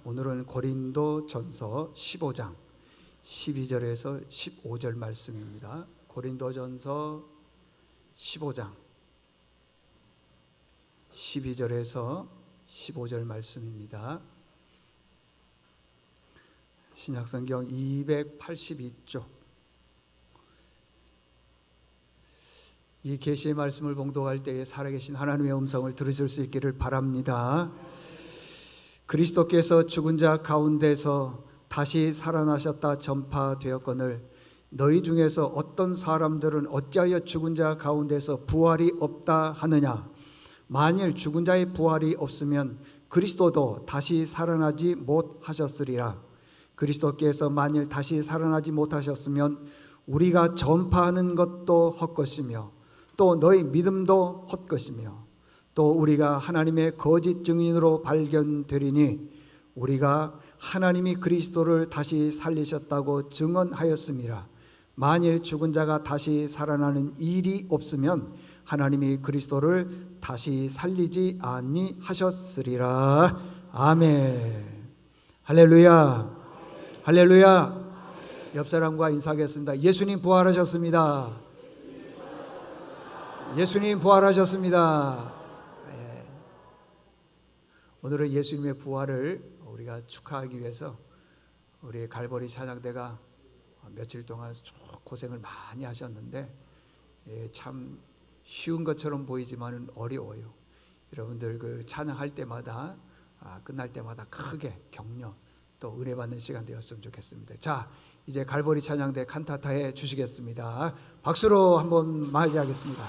오늘은 고린도전서 15장 12절에서 15절 말씀입니다. 고린도전서 15장 12절에서 15절 말씀입니다. 신약성경 282쪽. 이 계시의 말씀을 봉독할 때에 살아계신 하나님의 음성을 들으실 수 있기를 바랍니다. 그리스도께서 죽은 자 가운데서 다시 살아나셨다 전파되었거늘 너희 중에서 어떤 사람들은 어찌하여 죽은 자 가운데서 부활이 없다 하느냐. 만일 죽은 자의 부활이 없으면 그리스도도 다시 살아나지 못하셨으리라. 그리스도께서 만일 다시 살아나지 못하셨으면 우리가 전파하는 것도 헛것이며 또 너희 믿음도 헛것이며 또 우리가 하나님의 거짓 증인으로 발견되리니 우리가 하나님이 그리스도를 다시 살리셨다고 증언하였음이라. 만일 죽은 자가 다시 살아나는 일이 없으면 하나님이 그리스도를 다시 살리지 아니하셨으리라. 아멘. 할렐루야. 할렐루야. 옆 사람과 인사하겠습니다. 예수님 부활하셨습니다. 예수님 부활하셨습니다. 네. 오늘은 예수님의 부활을 우리가 축하하기 위해서 우리 갈보리 찬양대가 며칠 동안 고생을 많이 하셨는데 참 쉬운 것처럼 보이지만 어려워요. 여러분들 그 찬양할 때마다 끝날 때마다 크게 격려 또 은혜 받는 시간 되었으면 좋겠습니다. 자, 이제 갈보리 찬양대 칸타타해 주시겠습니다. 박수로 한번 맞이하겠습니다.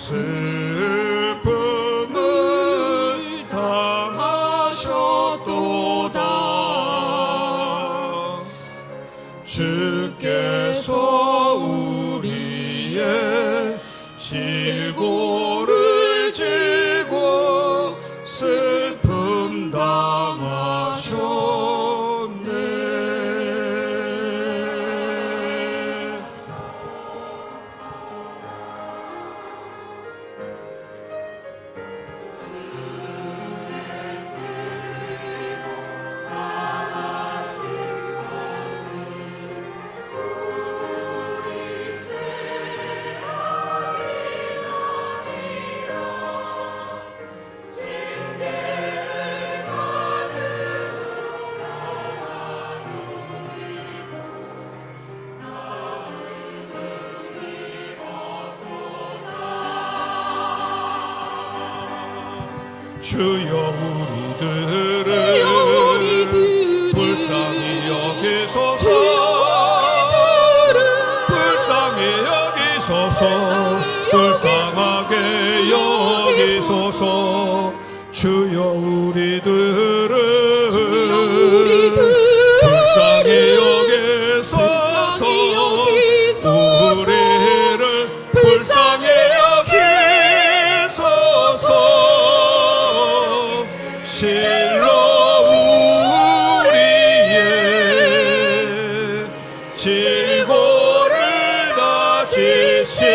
슬픔을 당하셨도다. 주께서 우리의 질고를 지고 슬픔 당하셨네. 주여 우리들을 불쌍히 여기소서. 불쌍히 여기소서. 불쌍하게 여기소서. 주여 우리들을 불쌍히 여기소서. 우리를 불쌍히 여기소서. 실로 우리의 질고를 다지시고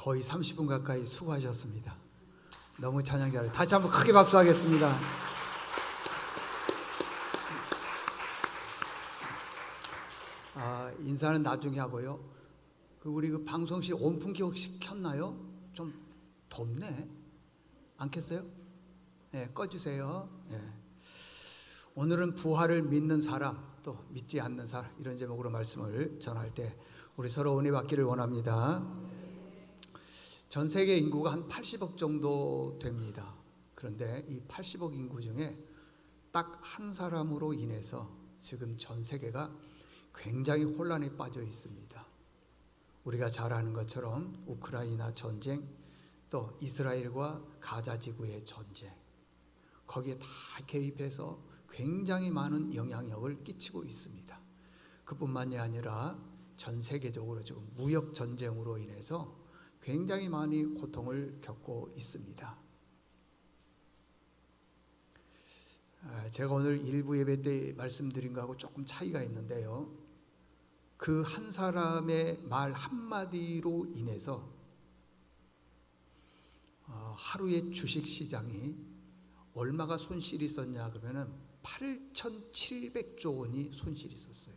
거의 30분 가까이 수고하셨습니다. 너무 찬양 잘해요. 다시 한번 크게 박수하겠습니다. 인사는 나중에 하고요. 우리 방송실 온풍기 혹시 켰나요? 좀 덥네. 안 켰어요? 네, 꺼주세요. 네. 오늘은 부활을 믿는 사람, 또 믿지 않는 사람, 이런 제목으로 말씀을 전할 때 우리 서로 은혜 받기를 원합니다. 전 세계 인구가 한 80억 정도 됩니다. 그런데 이 80억 인구 중에 딱 한 사람으로 인해서 지금 전 세계가 굉장히 혼란에 빠져 있습니다. 우리가 잘 아는 것처럼 우크라이나 전쟁, 또 이스라엘과 가자 지구의 전쟁, 거기에 다 개입해서 굉장히 많은 영향력을 끼치고 있습니다. 그뿐만이 아니라 전 세계적으로 지금 무역 전쟁으로 인해서 굉장히 많이 고통을 겪고 있습니다. 제가 오늘 일부 예배 때 말씀드린 거하고 조금 차이가 있는데요. 그 한 사람의 말 한마디로 인해서 하루의 주식시장이 얼마가 손실이 있었냐 그러면 8,700조 원이 손실이 있었어요.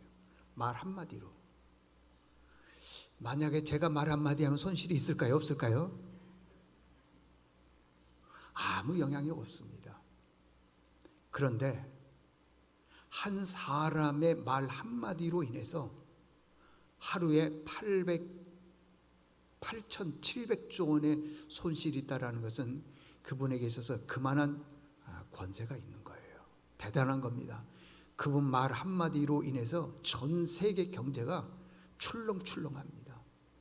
말 한마디로. 만약에 제가 말 한마디 하면 손실이 있을까요? 없을까요? 아무 영향력 없습니다. 그런데 한 사람의 말 한마디로 인해서 하루에 8,700조 원의 손실이 있다는 것은 그분에게 있어서 그만한 권세가 있는 거예요. 대단한 겁니다. 그분 말 한마디로 인해서 전 세계 경제가 출렁출렁합니다.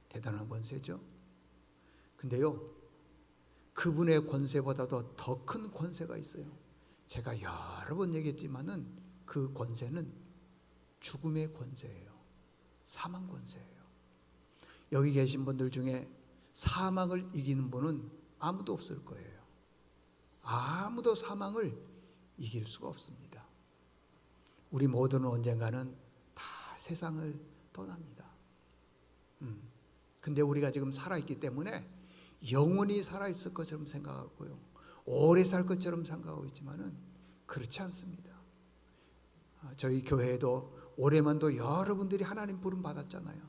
대단한 권세죠. 근데요, 그분의 권세보다도 더 큰 권세가 있어요. 제가 여러 번 얘기했지만은 그 권세는 죽음의 권세예요. 사망 권세예요. 여기 계신 분들 중에 사망을 이기는 분은 아무도 없을 거예요. 아무도 사망을 이길 수가 없습니다. 우리 모두는 언젠가는 다 세상을 떠납니다. 근데 우리가 지금 살아있기 때문에 영원히 살아있을 것처럼 생각하고요, 오래 살 것처럼 생각하고 있지만은 그렇지 않습니다. 저희 교회에도 올해만도 여러분들이 하나님 부름 받았잖아요.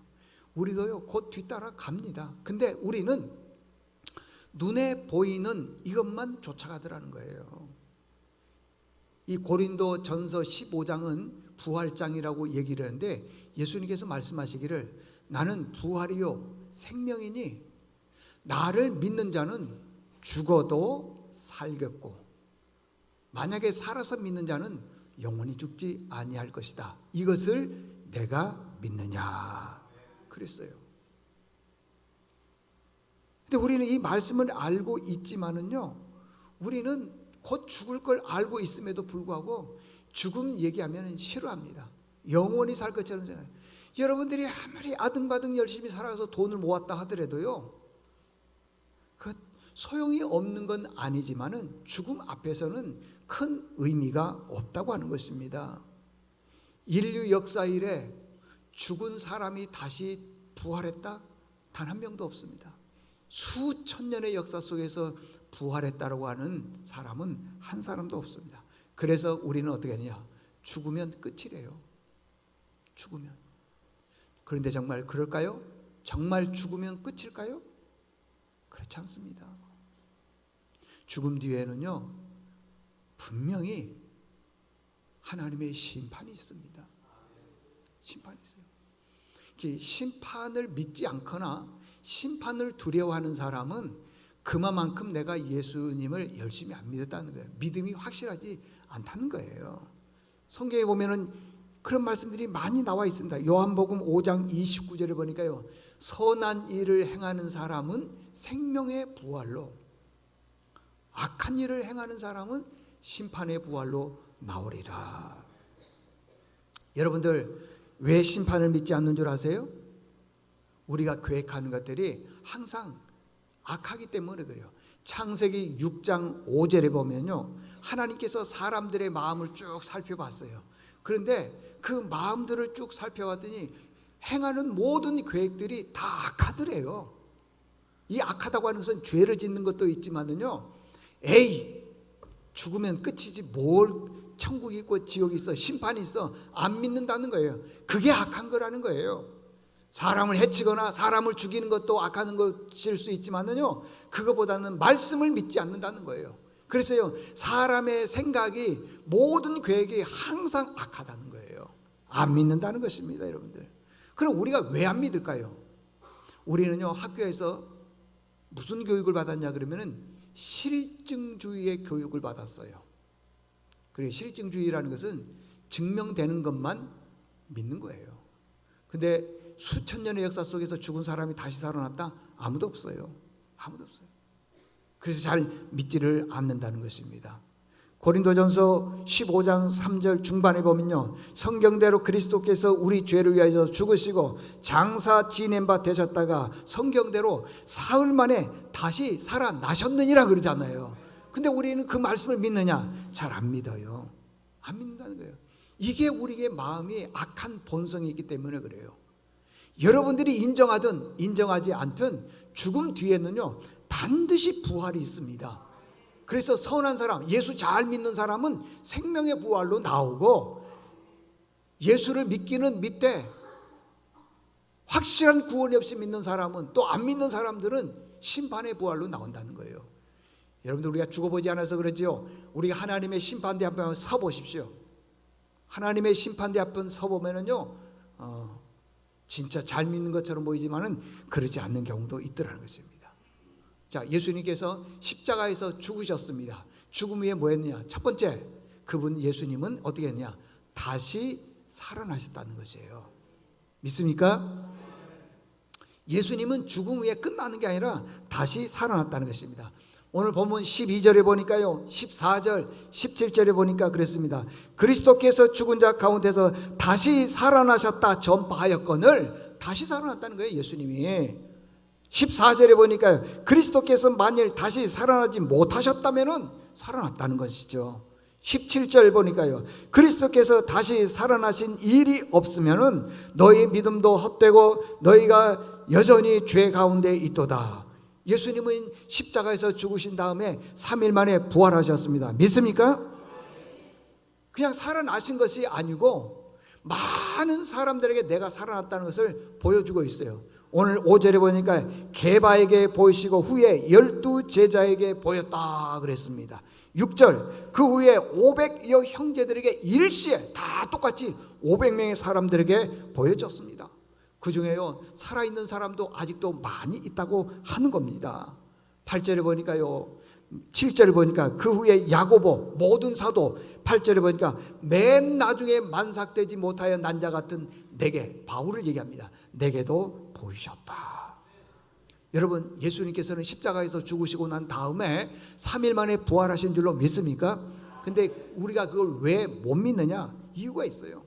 우리도요 곧 뒤따라 갑니다. 근데 우리는 눈에 보이는 이것만 쫓아가더라는 거예요. 이 고린도 전서 15장은 부활장이라고 얘기를 하는데 예수님께서 말씀하시기를 나는 부활이요 생명이니 나를 믿는 자는 죽어도 살겠고 만약에 살아서 믿는 자는 영원히 죽지 아니할 것이다. 이것을 내가 믿느냐 그랬어요. 근데 우리는 이 말씀을 알고 있지만은요, 우리는 곧 죽을 걸 알고 있음에도 불구하고 죽음 얘기하면 싫어합니다. 영원히 살 것처럼 생각해요. 여러분들이 아무리 아등바등 열심히 살아서 돈을 모았다 하더라도요, 그 소용이 없는 건 아니지만은 죽음 앞에서는 큰 의미가 없다고 하는 것입니다. 인류 역사 이래 죽은 사람이 다시 부활했다? 단 한 명도 없습니다. 수천 년의 역사 속에서 부활했다고 하는 사람은 한 사람도 없습니다. 그래서 우리는 어떻게 하느냐? 죽으면 끝이래요. 죽으면. 그런데 정말 그럴까요? 정말 죽으면 끝일까요? 그렇지 않습니다. 죽음 뒤에는요, 분명히 하나님의 심판이 있습니다. 심판이 있어요. 심판을 믿지 않거나 심판을 두려워하는 사람은 그만큼 내가 예수님을 열심히 안 믿었다는 거예요. 믿음이 확실하지 않다는 거예요. 성경에 보면은 그런 말씀들이 많이 나와 있습니다. 요한복음 5장 29절에 보니까요, 선한 일을 행하는 사람은 생명의 부활로, 악한 일을 행하는 사람은 심판의 부활로 나오리라. 여러분들 왜 심판을 믿지 않는 줄 아세요? 우리가 계획하는 것들이 항상 악하기 때문에 그래요. 창세기 6장 5절에 보면요, 하나님께서 사람들의 마음을 쭉 살펴봤어요. 그런데 그 마음들을 쭉 살펴봤더니 행하는 모든 계획들이 다 악하더래요. 이 악하다고 하는 것은 죄를 짓는 것도 있지만은요, 에이, 죽으면 끝이지 뭘 천국이 있고 지옥이 있어, 심판이 있어, 안 믿는다는 거예요. 그게 악한 거라는 거예요. 사람을 해치거나 사람을 죽이는 것도 악한 것일 수 있지만은요, 그거보다는 말씀을 믿지 않는다는 거예요. 그래서요, 사람의 생각이, 모든 계획이 항상 악하다는 거예요. 안 믿는다는 것입니다, 여러분들. 그럼 우리가 왜 안 믿을까요? 우리는요, 학교에서 무슨 교육을 받았냐 그러면은 실증주의의 교육을 받았어요. 그리고 실증주의라는 것은 증명되는 것만 믿는 거예요. 근데 수천 년의 역사 속에서 죽은 사람이 다시 살아났다? 아무도 없어요. 아무도 없어요. 그래서 잘 믿지를 않는다는 것입니다. 고린도전서 15장 3절 중반에 보면요, 성경대로 그리스도께서 우리 죄를 위하여 죽으시고 장사 지낸 바 되셨다가 성경대로 사흘 만에 다시 살아나셨느니라 그러잖아요. 근데 우리는 그 말씀을 믿느냐? 잘 안 믿어요. 안 믿는다는 거예요. 이게 우리의 마음이 악한 본성이 있기 때문에 그래요. 여러분들이 인정하든 인정하지 않든 죽음 뒤에는요, 반드시 부활이 있습니다. 그래서 선한 사람, 예수 잘 믿는 사람은 생명의 부활로 나오고, 예수를 믿기는 믿되 확실한 구원이 없이 믿는 사람은, 또 안 믿는 사람들은 심판의 부활로 나온다는 거예요. 여러분들, 우리가 죽어보지 않아서 그러지요, 우리가 하나님의 심판대 앞에 서보십시오. 하나님의 심판대 앞에 서보면은요, 진짜 잘 믿는 것처럼 보이지만은 그러지 않는 경우도 있더라는 것입니다. 자, 예수님께서 십자가에서 죽으셨습니다. 죽음 후에 뭐 했느냐? 첫 번째, 그분 예수님은 어떻게 했느냐? 다시 살아나셨다는 것이에요. 믿습니까? 예수님은 죽음 후에 끝나는 게 아니라 다시 살아났다는 것입니다. 오늘 본문 12절에 보니까요, 14절, 17절에 보니까 그랬습니다. 그리스도께서 죽은 자 가운데서 다시 살아나셨다 전파하였거늘, 다시 살아났다는 거예요, 예수님이. 14절에 보니까 그리스도께서 만일 다시 살아나지 못하셨다면은 살아났다는 것이죠. 17절 보니까요, 그리스도께서 다시 살아나신 일이 없으면은 너희 믿음도 헛되고 너희가 여전히 죄 가운데 있도다. 예수님은 십자가에서 죽으신 다음에 3일 만에 부활하셨습니다. 믿습니까? 그냥 살아나신 것이 아니고 많은 사람들에게 내가 살아났다는 것을 보여주고 있어요. 오늘 5절에 보니까 게바에게 보이시고 후에 12 제자에게 보였다 그랬습니다. 6절, 그 후에 500여 형제들에게 일시에 다 똑같이 500명의 사람들에게 보여졌습니다. 그 중에요, 살아있는 사람도 아직도 많이 있다고 하는 겁니다. 8절에 보니까요, 7절에 보니까 그 후에 야고보 모든 사도, 8절에 보니까 맨 나중에 만삭되지 못하여 난 자 같은 내게, 바울을 얘기합니다. 내게도 보이셨다. 여러분, 예수님께서는 십자가에서 죽으시고 난 다음에 3일 만에 부활하신 줄로 믿습니까? 근데 우리가 그걸 왜 못 믿느냐? 이유가 있어요.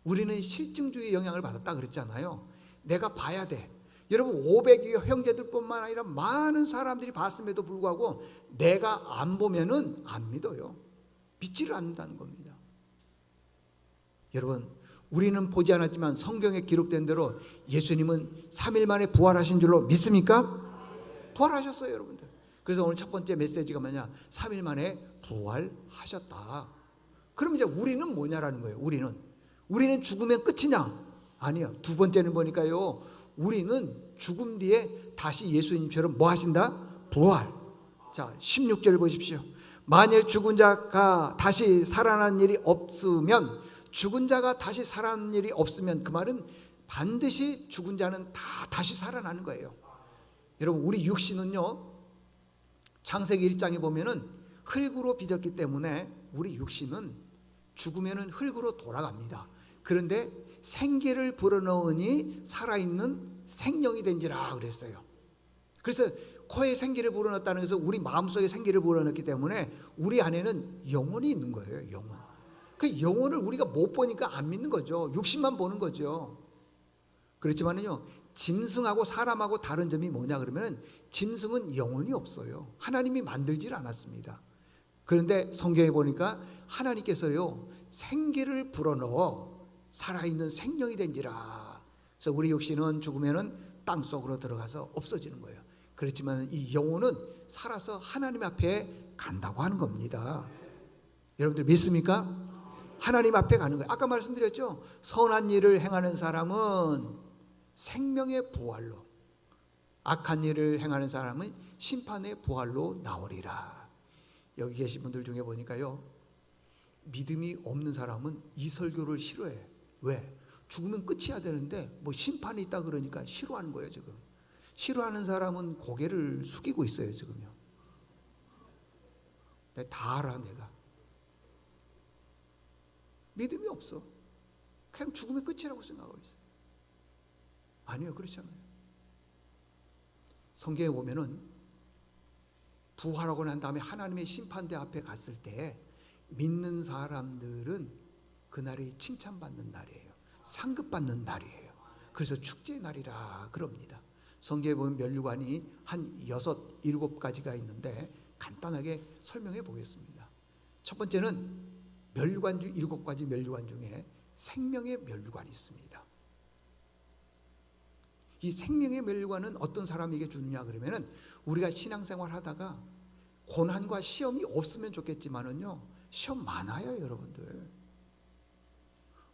우리는 실증주의 영향을 받았다 그랬잖아요. 내가 봐야 돼. 여러분, 500여 형제들뿐만 아니라 많은 사람들이 봤음에도 불구하고 내가 안 보면은 안 믿어요. 믿지를 않는다는 겁니다. 여러분, 우리는 보지 않았지만 성경에 기록된 대로 예수님은 3일 만에 부활하신 줄로 믿습니까? 부활하셨어요, 여러분들. 그래서 오늘 첫 번째 메시지가 뭐냐? 3일 만에 부활하셨다. 그럼 이제 우리는 뭐냐라는 거예요. 우리는 죽으면 끝이냐? 아니요. 두 번째는 보니까요, 우리는 죽음 뒤에 다시 예수님처럼 뭐 하신다? 부활. 자, 16절 보십시오. 만일 죽은 자가 다시 살아난 일이 없으면, 죽은 자가 다시 살아난 일이 없으면, 그 말은 반드시 죽은 자는 다 다시 살아나는 거예요. 여러분, 우리 육신은요, 창세기 1장에 보면은 흙으로 빚었기 때문에 우리 육신은 죽으면은 흙으로 돌아갑니다. 그런데 생기를 불어넣으니 살아있는 생명이 된지라 그랬어요. 그래서 코에 생기를 불어넣었다는 것은 우리 마음속에 생기를 불어넣기 때문에 우리 안에는 영혼이 있는 거예요. 영혼. 그 영혼을 우리가 못 보니까 안 믿는 거죠. 육신만 보는 거죠. 그렇지만은요, 짐승하고 사람하고 다른 점이 뭐냐 그러면, 짐승은 영혼이 없어요. 하나님이 만들질 않았습니다. 그런데 성경에 보니까 하나님께서요, 생기를 불어넣어 살아있는 생명이 된지라. 그래서 우리 육신은 죽으면은 땅 속으로 들어가서 없어지는 거예요. 그렇지만 이 영혼은 살아서 하나님 앞에 간다고 하는 겁니다. 여러분들 믿습니까? 하나님 앞에 가는 거예요. 아까 말씀드렸죠. 선한 일을 행하는 사람은 생명의 부활로, 악한 일을 행하는 사람은 심판의 부활로 나오리라. 여기 계신 분들 중에 보니까요, 믿음이 없는 사람은 이 설교를 싫어해. 왜? 죽으면 끝이야 되는데 뭐 심판이 있다 그러니까 싫어하는 거예요. 지금 싫어하는 사람은 고개를 숙이고 있어요. 지금요. 내가 다 알아. 내가 믿음이 없어. 그냥 죽으면 끝이라고 생각하고 있어요. 아니요, 그렇지 않아요. 성경에 보면은 부활하고 난 다음에 하나님의 심판대 앞에 갔을 때 믿는 사람들은 그날이 칭찬받는 날이에요. 상급받는 날이에요. 그래서 축제의 날이라 그럽니다. 성경에 보면 면류관이 한 6, 7가지가 있는데 간단하게 설명해 보겠습니다. 첫 번째는 면류관 중 7가지 면류관 중에 생명의 면류관이 있습니다. 이 생명의 면류관은 어떤 사람에게 주느냐 그러면은 우리가 신앙생활 하다가 고난과 시험이 없으면 좋겠지만은요, 시험 많아요, 여러분들.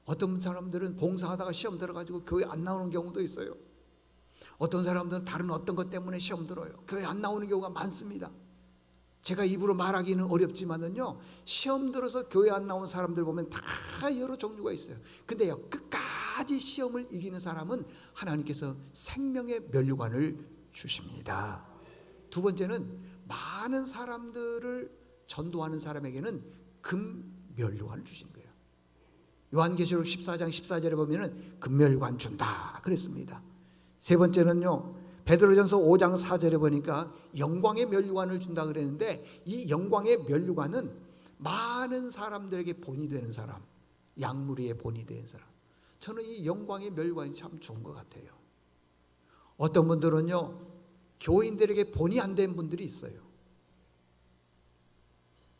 어떤 사람들은 봉사하다가 시험 들어가지고 교회 안 나오는 경우도 있어요. 어떤 사람들은 다른 어떤 것 때문에 시험 들어요. 교회 안 나오는 경우가 많습니다. 제가 입으로 말하기는 어렵지만은요, 시험 들어서 교회 안 나온 사람들 보면 다 여러 종류가 있어요. 근데요, 끝까지 시험을 이기는 사람은 하나님께서 생명의 면류관을 주십니다. 두 번째는 많은 사람들을 전도하는 사람에게는 금 면류관을 주신 거예요. 요한계시록 14장 14절에 보면은 금멸관 준다 그랬습니다. 세 번째는요, 베드로전서 5장 4절에 보니까 영광의 멸류관을 준다 그랬는데, 이 영광의 멸류관은 많은 사람들에게 본이 되는 사람, 양무리의 본이 되는 사람. 저는 이 영광의 멸류관이 참 좋은 것 같아요. 어떤 분들은요, 교인들에게 본이 안 된 분들이 있어요.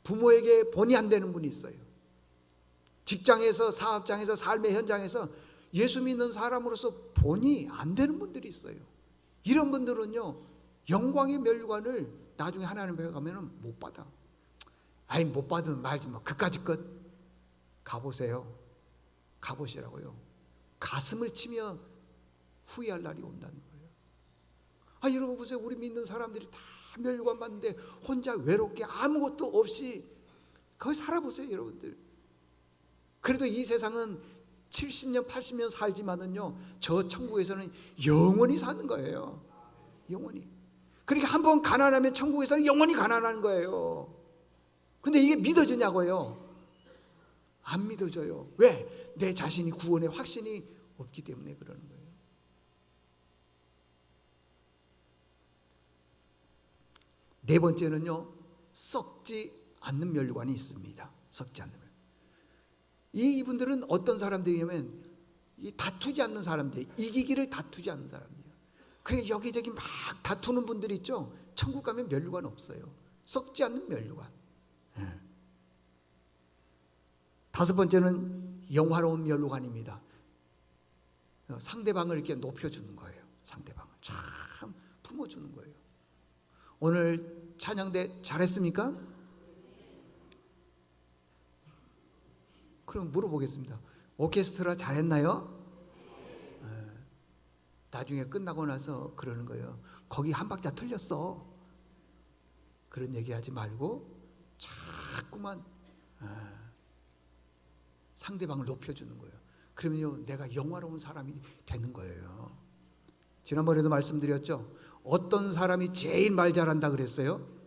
부모에게 본이 안 되는 분이 있어요. 직장에서, 사업장에서, 삶의 현장에서 예수 믿는 사람으로서 본이 안 되는 분들이 있어요. 이런 분들은요, 영광의 멸류관을 나중에 하나님 앞에 가면은 못 받아. 아니, 못 받으면 말지 마. 그까짓 것 가보세요. 가보시라고요. 가슴을 치며 후회할 날이 온다는 거예요. 아, 여러분 보세요. 우리 믿는 사람들이 다 멸류관 받는데 혼자 외롭게 아무것도 없이 거기 살아보세요, 여러분들. 그래도 이 세상은 70년, 80년 살지만은요, 저 천국에서는 영원히 사는 거예요. 영원히. 그러니까 한번 가난하면 천국에서는 영원히 가난한 거예요. 근데 이게 믿어지냐고요? 안 믿어져요. 왜? 내 자신이 구원의 확신이 없기 때문에 그러는 거예요. 네 번째는요, 썩지 않는 멸류관이 있습니다. 썩지 않는 멸류관. 이분들은 어떤 사람들이냐면 다투지 않는 사람들, 이기기를 다투지 않는 사람들이에요. 그래 여기저기 막 다투는 분들이 있죠. 천국 가면 멸류관 없어요. 썩지 않는 멸류관. 다섯 번째는 영화로운 멸류관입니다. 상대방을 이렇게 높여주는 거예요. 상대방을 참 품어주는 거예요. 오늘 찬양대 잘했습니까? 그럼 물어보겠습니다. 오케스트라 잘했나요? 나중에 끝나고 나서 그러는 거예요. 거기 한 박자 틀렸어. 그런 얘기하지 말고 자꾸만 상대방을 높여주는 거예요. 그러면요, 내가 영화로운 사람이 되는 거예요. 지난번에도 말씀드렸죠. 어떤 사람이 제일 말 잘한다 그랬어요?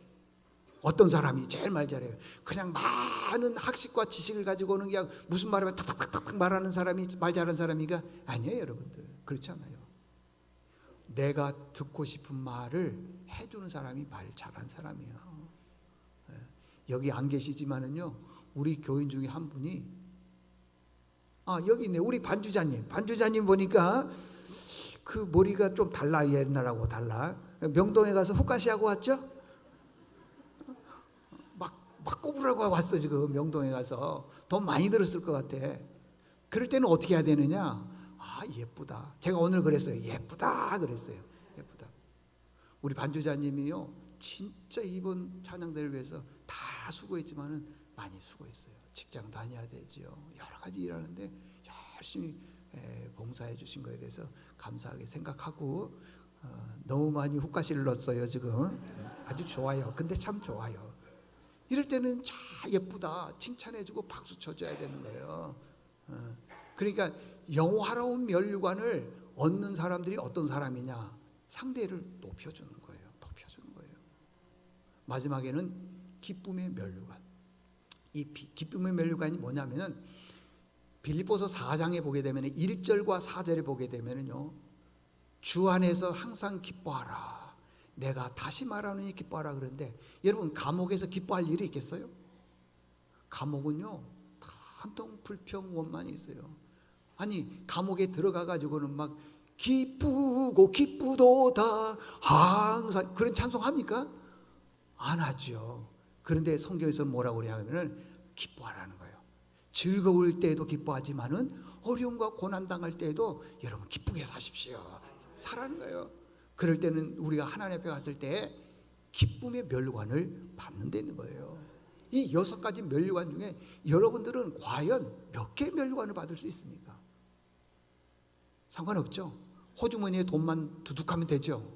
어떤 사람이 제일 말 잘해요? 그냥 많은 학식과 지식을 가지고는 그냥 무슨 말하면 탁탁탁탁 말하는 사람이 말 잘하는 사람이가 아니에요, 여러분들. 그렇지 않아요. 내가 듣고 싶은 말을 해주는 사람이 말 잘하는 사람이에요. 여기 안 계시지만은요, 우리 교인 중에 한 분이 여기 있네. 우리 반주자님 보니까 그 머리가 좀 달라. 옛날하고 달라. 명동에 가서 훅가시하고 왔죠? 막 꼽으라고 왔어. 지금 명동에 가서 돈 많이 들었을 것 같아. 그럴 때는 어떻게 해야 되느냐? 예쁘다. 제가 오늘 그랬어요. 예쁘다 그랬어요. 예쁘다. 우리 반주자님이요, 진짜 이번 찬양대를 위해서 다 수고했지만은 많이 수고했어요. 직장 다녀야 되지요. 여러 가지 일하는데 열심히 봉사해 주신 거에 대해서 감사하게 생각하고, 너무 많이 훅가시를 넣었어요 지금. 아주 좋아요. 근데 참 좋아요. 이럴 때는 참 예쁘다 칭찬해주고 박수 쳐줘야 되는 거예요. 그러니까 영화로운 멸류관을 얻는 사람들이 어떤 사람이냐? 상대를 높여주는 거예요. 높여주는 거예요. 마지막에는 기쁨의 멸류관. 이 기쁨의 멸류관이 뭐냐면은 빌립보서 4장에 보게 되면 1절과 4절에 보게 되면은요, 주 안에서 항상 기뻐하라. 내가 다시 말하느니 기뻐하라. 그런데 여러분, 감옥에서 기뻐할 일이 있겠어요? 감옥은요, 한통 불평 원만이 있어요. 아니, 감옥에 들어가 가지고는 막 기쁘고 기쁘도다 항상 그런 찬송합니까? 안 하죠. 그런데 성경에서 뭐라고 그러냐면은 기뻐하라는 거예요. 즐거울 때에도 기뻐하지만은 어려움과 고난 당할 때에도 여러분 기쁘게 사십시오. 살라는 거예요. 그럴 때는 우리가 하나님 앞에 갔을 때 기쁨의 멸류관을 받는다는 거예요. 이 6가지 멸류관 중에 여러분들은 과연 몇 개의 멸류관을 받을 수 있습니까? 상관없죠. 호주머니에 돈만 두둑하면 되죠.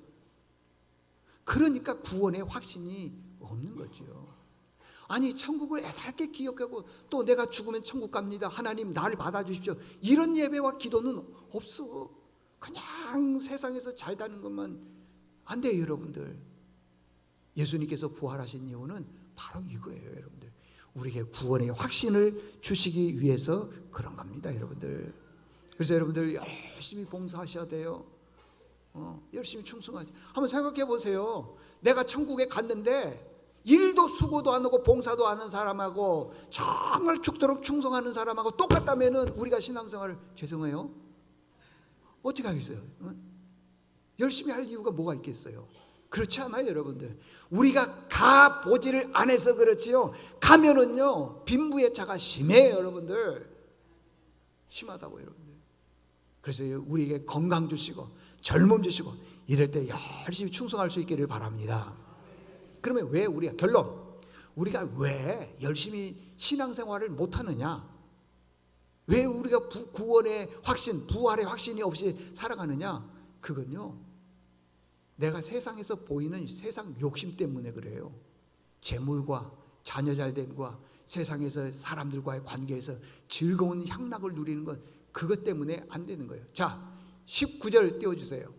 그러니까 구원의 확신이 없는 거죠. 아니, 천국을 애달게 기억하고 또 내가 죽으면 천국 갑니다, 하나님 나를 받아주십시오, 이런 예배와 기도는 없어. 그냥 세상에서 잘 다는 것만 안 돼요. 여러분들, 예수님께서 부활하신 이유는 바로 이거예요. 여러분들, 우리에게 구원의 확신을 주시기 위해서 그런 겁니다. 여러분들, 그래서 여러분들 열심히 봉사하셔야 돼요. 열심히 충성하세요. 한번 생각해 보세요. 내가 천국에 갔는데 일도 수고도 안 하고 봉사도 안 하는 사람하고 정말 죽도록 충성하는 사람하고 똑같다면은 우리가 신앙생활을, 죄송해요, 어떻게 하겠어요? 열심히 할 이유가 뭐가 있겠어요? 그렇지 않아요. 여러분들, 우리가 가보지를 안 해서 그렇지요, 가면은요 빈부의 차가 심해요. 여러분들, 심하다고. 여러분들, 그래서 우리에게 건강 주시고 젊음 주시고 이럴 때 열심히 충성할 수 있기를 바랍니다. 그러면 왜 우리가, 결론, 우리가 왜 열심히 신앙생활을 못하느냐? 왜 우리가 구원의 확신, 부활의 확신이 없이 살아가느냐? 그건요, 내가 세상에서 보이는 세상 욕심 때문에 그래요. 재물과 자녀 잘됨과 세상에서 사람들과의 관계에서 즐거운 향락을 누리는 것, 그것 때문에 안 되는 거예요. 자, 19절 띄워주세요.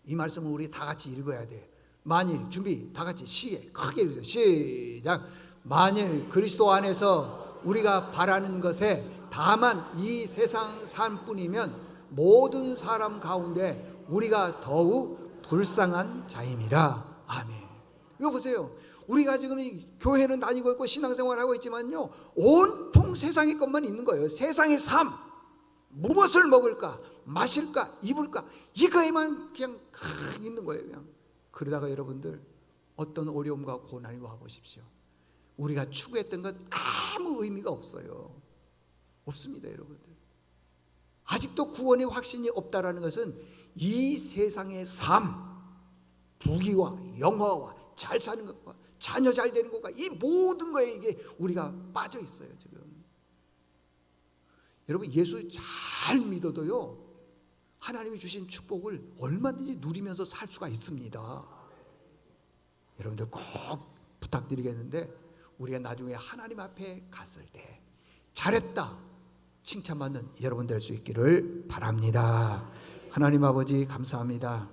이 말씀을 우리 다 같이 읽어야 돼요. 만일, 준비, 다 같이 시에 크게 읽으세요. 시작. 만일 그리스도 안에서 우리가 바라는 것에 다만 이 세상 삶뿐이면 모든 사람 가운데 우리가 더욱 불쌍한 자임이라. 아멘. 이거 보세요. 우리가 지금 이 교회는 다니고 있고 신앙생활을 하고 있지만요, 온통 세상의 것만 있는 거예요. 세상의 삶, 무엇을 먹을까, 마실까, 입을까, 이거에만 그냥 있는 거예요. 그냥. 그러다가 여러분들 어떤 어려움과 고난이 와보십시오. 우리가 추구했던 것 아무 의미가 없어요. 없습니다. 여러분들, 아직도 구원의 확신이 없다라는 것은 이 세상의 삶, 부귀와 영화와 잘 사는 것과 자녀 잘 되는 것과 이 모든 거에 이게 우리가 빠져 있어요. 지금 여러분, 예수 잘 믿어도요, 하나님이 주신 축복을 얼마든지 누리면서 살 수가 있습니다. 여러분들 꼭 부탁드리겠는데, 우리가 나중에 하나님 앞에 갔을 때 잘했다 칭찬받는 여러분 될 수 있기를 바랍니다. 하나님 아버지, 감사합니다.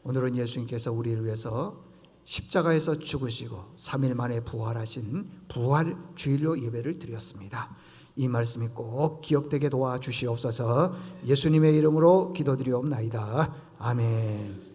오늘은 예수님께서 우리를 위해서 십자가에서 죽으시고 3일 만에 부활하신 부활 주일로 예배를 드렸습니다. 이 말씀이 꼭 기억되게 도와주시옵소서. 예수님의 이름으로 기도드리옵나이다. 아멘.